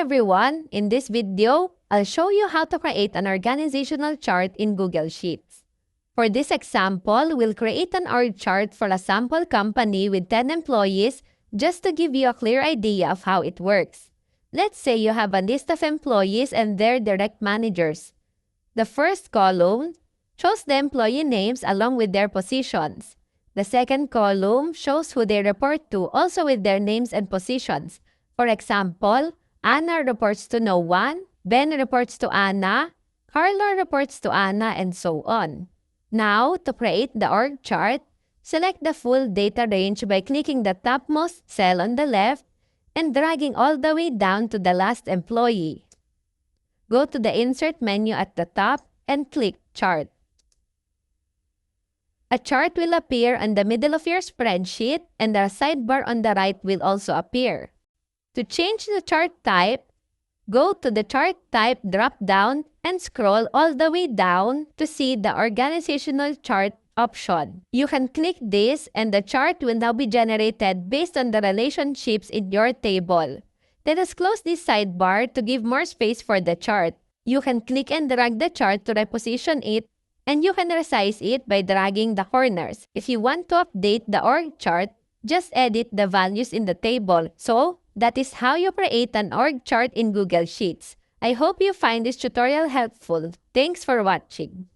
everyone! In this video, I'll show you how to create an organizational chart in Google Sheets. For this example, we'll create an org chart for a sample company with 10 employees just to give you a clear idea of how it works. Let's say you have a list of employees and their direct managers. The first column shows the employee names along with their positions. The second column shows who they report to, also with their names and positions. For example, Anna reports to no one, Ben reports to Anna, Carlo reports to Anna, and so on. Now, to create the org chart, select the full data range by clicking the topmost cell on the left and dragging all the way down to the last employee. Go to the Insert menu at the top and click Chart. A chart will appear in the middle of your spreadsheet, and the sidebar on the right will also appear. To change the chart type, go to the Chart Type drop-down and scroll all the way down to see the Organizational Chart option. You can click this and the chart will now be generated based on the relationships in your table. Let us close this sidebar to give more space for the chart. You can click and drag the chart to reposition it, and you can resize it by dragging the corners. If you want to update the org chart, just edit the values in the table. So, that is how you create an org chart in Google Sheets. I hope you find this tutorial helpful. Thanks for watching.